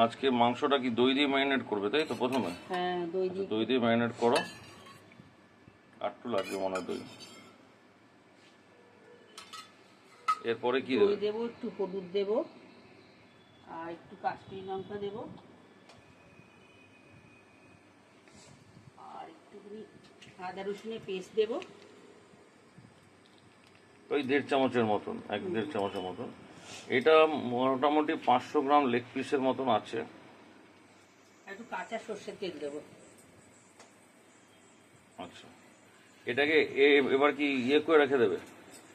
আজকে মাংসটা কি দই দিয়ে ম্যারিনেট করবে, তাই তো প্রথমে? হ্যাঁ, দই দিয়ে ম্যারিনেট করো। আর একটু লাগবে মনে হয় দই। এরপরে কি দই দেবো, একটু হলুদ দেবো, আর একটু কাশ্মীরি লঙ্কা দেবো, আর একটুখানি আদা রসুনের পেস্ট দেবো, ওই 1.5 চামচের মতন, 1-1.5 চামচের মতন। এটা মোটামুটি 500 গ্রাম লেগ পিসের মতন আছে। একটু কাঁচা সর্ষের তেল দেবো। আচ্ছা, এটাকে এবার কি ইয়ে করে রেখে দেবে,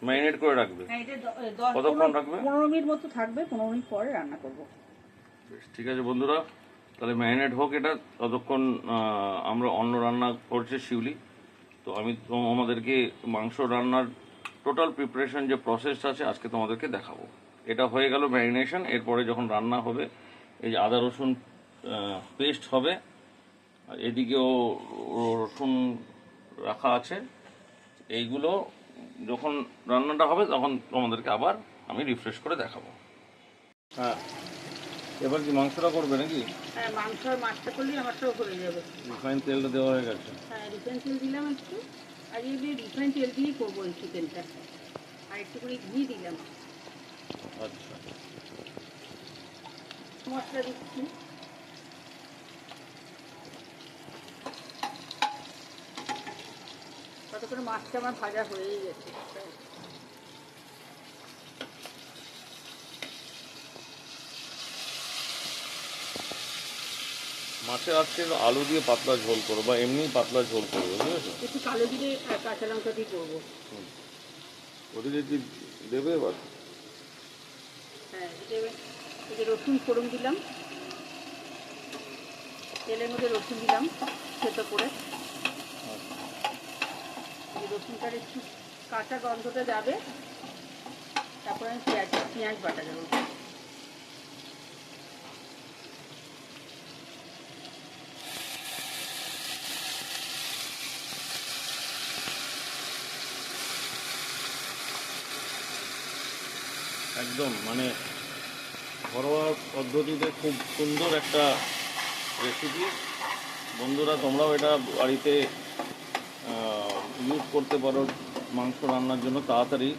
ম্যারিনেট করে রাখবে? হ্যাঁ, এটা কতক্ষণ রাখবে? 15 মিনিট মতো থাকবে, 15 মিনিট পরে রান্না করবো। বেশ, ঠিক আছে বন্ধুরা, তাহলে ম্যারিনেট হোক এটা, ততক্ষণ আমরা অন্য রান্না করছে শিউলি। তো আমি আমাদেরকে মাংস রান্নার টোটাল প্রিপারেশন যে প্রসেস আছে আজকে তোমাদেরকে দেখাবো। এটা হয়ে গেল ম্যারিনেশন। এরপরে যখন রান্না হবে, এই যে আদা রসুন পেস্ট হবে, আর এদিকেও রসুন রাখা আছে, এইগুলো যখন রান্নাটা হবে তখন তোমাদেরকে আবার আমি রিফ্রেশ করে দেখাবো। হ্যাঁ, এবার কি মাংসটা করবে নাকি? হ্যাঁ, মাংস আর মাছটা করলেই আমার সব হয়ে যাবে। রিফাইন তেলটা দেওয়া হয়ে গেছে। হ্যাঁ, রিফাইন তেল দিলাম একটু, আর এই যে রিফাইন তেল দিয়েই করবো এই চিকেনটা। আর একটু করে ঘি দিলাম। আচ্ছা, মশলা দিচ্ছি। কত করে মাছটা আমার ভাজা হয়েই গেছে। মাছের আজকে আলু দিয়ে পাতলা ঝোল করো বা এমনি পাতলা ঝোল করবো, বুঝেছো? একটু কালো জিরে আর কাঁচা লঙ্কা দিয়ে করবো। ওদিকে কি দেবে এবার? হ্যাঁ, এই যে রসুন ফোড়ন দিলাম, তেলের মধ্যে রসুন দিলাম থেতো করে। এই রসুনটার একটু কাঁচা গন্ধটা যাবে, তারপরে আমি পেঁয়াজ বাটা দেবো। একদম মানে ঘরোয়া পদ্ধতিতে খুব সুন্দর একটা রেসিপি। বন্ধুরা, তোমরাও এটা বাড়িতে ইউজ করতে পারো মাংস রান্নার জন্য তাড়াতাড়ি।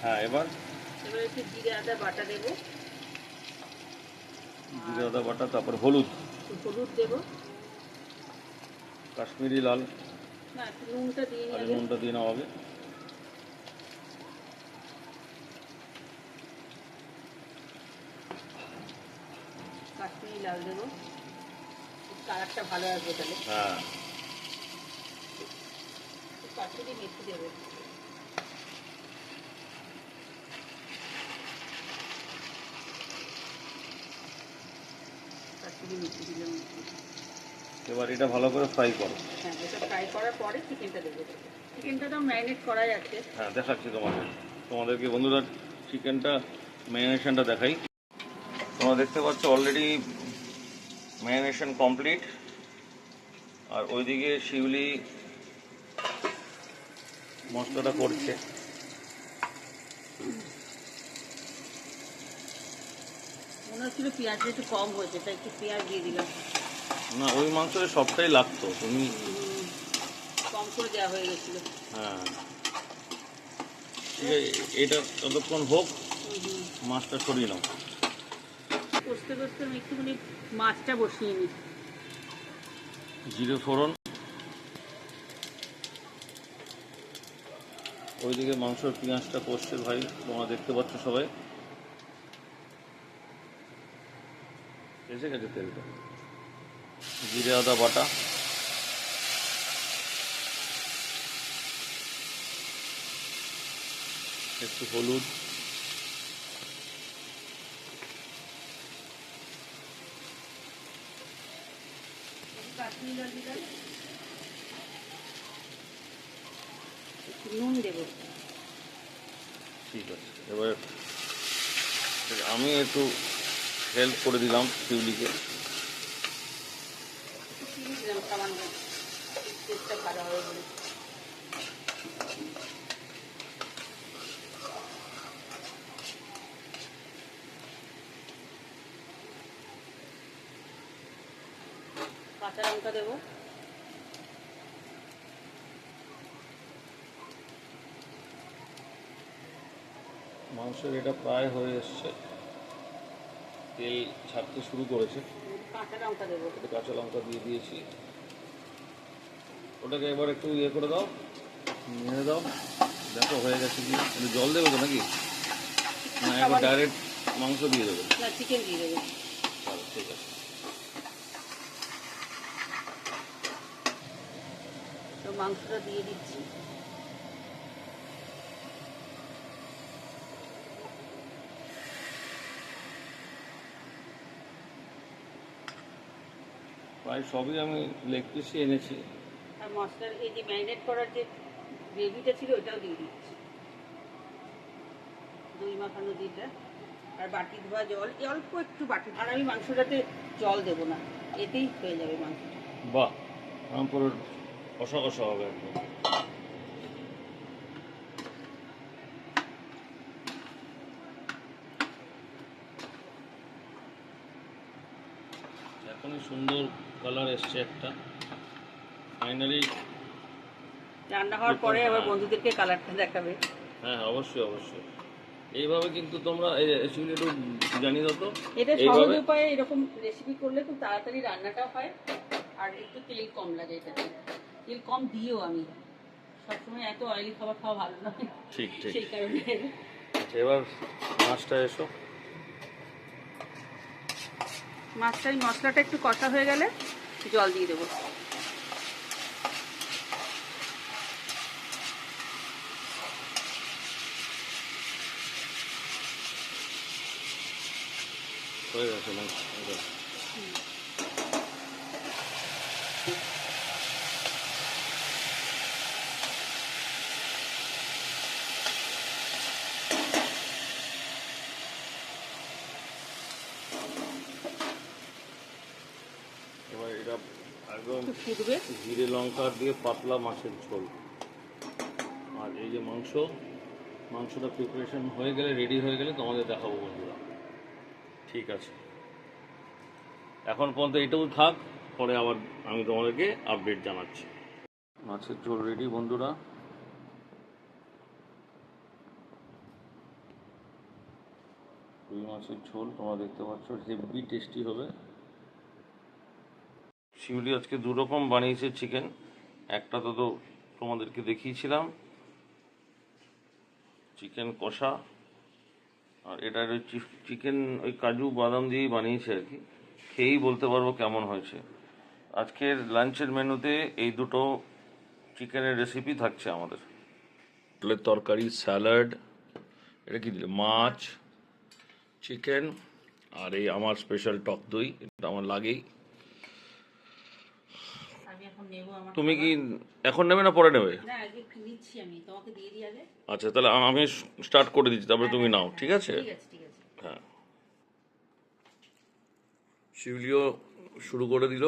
হ্যাঁ, এবার একটু জিরে আদা বাটা দেবো, জিরে আদা বাটা, তারপর হলুদ দেবো, কাশ্মীরি লাল, না একটু নুনটা দিয়ে আর নেবে। নুনটা দিয়ে নেওয়া হবে। কাশ্মীরি লাল দেবো, কালারটা ভালো আসবে তাহলে। হ্যাঁ, কাশ্মীরি মেথি দেবো। কাশ্মীরি মেথি দিলাম। এবার এটা ভালো করে ফ্রাই করো। হ্যাঁ, এটা ফ্রাই করার পরে চিকেনটা দেবো। চিকেনটা তো ম্যারিনেট করাই আছে। হ্যাঁ, দেখাচ্ছি তোমাদেরকে বন্ধুরা চিকেনটা ম্যারিনেশনটা দেখাই। তোমরা দেখতে পাচ্ছ অলরেডি ম্যারিনেশন কমপ্লিট। আর ওইদিকে শিউলি মশলাটা করছে। মনে হচ্ছিল পেঁয়াজটা একটু কম হয়েছে, তাই একটু পেঁয়াজ দিয়ে দিলাম। না, ওই মাংসে সবটাই লাগতো, তুমি কম করে দেওয়া হয়ে গেছিলো। হ্যাঁ, ঠিক আছে, এটা ততক্ষণ হোক, মাছটা সরিয়ে নাও। কষতে কষতে আমি একটুখানি মাছটা বসিয়ে নিই। জিরে ফোড়ন, ওইদিকে মাংসর পেঁয়াজটা কষছে ভাই, তোমরা দেখতে পাচ্ছ সবাই। এসে গেছে তেলটা। জিরে আদা বাটা, একটু হলুদ, কাশ্মীরি লাল দিলাম, একটু নুন দেবো। ঠিক আছে। এবার আমি একটু হেল্প করে দিলাম শিউলিকে। চিনি দিলাম সামান্য, টেস্টটা ভালো হবে বলে। কাঁচা লঙ্কা দেবো। মাংসের এটা প্রায় হয়ে এসছে, তেল ছাড়তে শুরু করেছে। কাঁচা লঙ্কা দেবো। একটু কাঁচা লঙ্কা দিয়ে দিয়েছি, ওটাকে এবার একটু ইয়ে করে দাও, নেড়ে দাও। দেখো হয়ে গেছে কি, একটু জল দেবে তো নাকি, না একবার ডাইরেক্ট মাংস দিয়ে দেবে? না, চিকেন দিয়ে দেবো। চলো ঠিক আছে। তো মাংসটা দিয়ে দিচ্ছি। প্রায় সবই আমি লেগ পিসই এনেছি। আর মশলার এই যে ম্যারিনেট করার যে গ্রেভিটা ছিল ওটাও দিয়ে দিচ্ছি, দই মাখানো যেটা, আর বাটি ধোয়া জল, অল্প একটু বাটি। আর আমি মাংসটাতে জল দেবো না, এতেই হয়ে যাবে মাংসটা। বাহ, আমার পুরো কষা কষা হবে একদম। এখনই সুন্দর কালার এসছে একটা, ফাইনালি। রান্না হওয়ার পরে আবার বন্ধুদেরকে কালারটা দেখাবে। হ্যাঁ অবশ্যই অবশ্যই। এইভাবে কিন্তু তোমরা শিউলি একটু জানিয়ে দাও তো, এটা সহজ উপায়ে এরকম রেসিপি করলে খুব তাড়াতাড়ি রান্নাটা হয়, আর একটু তেল কম লাগে। এটাতে তেল কম দিয়েও আমি সবসময় এত অয়েলি খাবার খাওয়া ভালো নয়, ঠিক ঠিক, সেই কারণে। আচ্ছা এবার মাছটা এসো। মাছটাই মশলাটা একটু কষা হয়ে গেলে জল দিয়ে দেবো। হয়ে গেছে মাছ। এবার এটা একদম ফুটবে। জিরে লঙ্কা দিয়ে পাতলা মাছের ঝোল। আর এই যে মাংসটা প্রিপারেশন হয়ে গেলে, রেডি হয়ে গেলে তোমাদের দেখাবো বন্ধুরা। ঠিক আছে, এখন পর্যন্ত এটাও থাক, পরে আবার আমি তোমাদেরকে আপডেট জানাচ্ছি। মাছের ঝোল রেডি বন্ধুরা। রুই মাছের ঝোল তোমরা দেখতে পাচ্ছ, হেভি টেস্টি হবে। শিউলি আজকে দু রকম বানিয়েছে চিকেন, একটা তো তোমাদেরকে দেখিয়েছিলাম, চিকেন কষা, আর এটা ওই চিকেন ওই কাজু বাদাম দিয়েই বানিয়েছে আর কি। খেয়েই বলতে পারবো কেমন হয়েছে। আজকের লাঞ্চের মেনুতে এই দুটো চিকেনের রেসিপি থাকছে আমাদের। পটলের তরকারি, স্যালাড, এটা কি দিলে, মাছ, চিকেন, আর এই আমার স্পেশাল টক দই, এটা আমার লাগেই। আমি এখন নেব আমার। তুমি কি এখন নেবে না পরে নেবে? না, আগে নিচ্ছি, আমি তোমাকে দিয়ে দিই আগে। আচ্ছা তাহলে আমি স্টার্ট করে দিচ্ছি, তারপরে তুমি নাও, ঠিক আছে? ঠিক আছে, ঠিক আছে। হ্যাঁ, শিউলিও শুরু করে দিল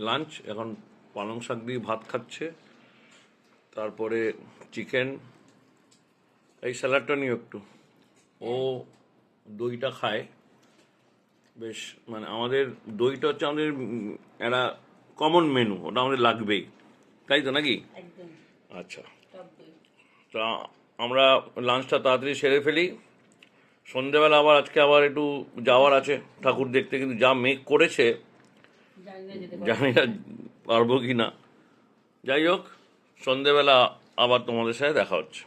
লাঞ্চ, এখন পালং শাক দিয়ে ভাত খাচ্ছে, তারপরে চিকেন। এই স্যালাডটা নিও একটু, ও দইটা খায় বেশ, মানে আমাদের দইটা হচ্ছে আমাদের একটা কমন মেনু, ওটা আমাদের লাগবেই, তাই তো নাকি? একদম। আচ্ছা, টক দই। তা আমরা লাঞ্চটা তাড়াতাড়ি সেরে ফেলি। সন্ধেবেলা আবার আজকে আবার একটু যাওয়ার আছে ঠাকুর দেখতে, কিন্তু যা মেঘ করেছে জানি না যেতে পারবো। জানি না পারবো কি না। যাই হোক, সন্ধেবেলা আবার তোমাদের সাথে দেখা হচ্ছে।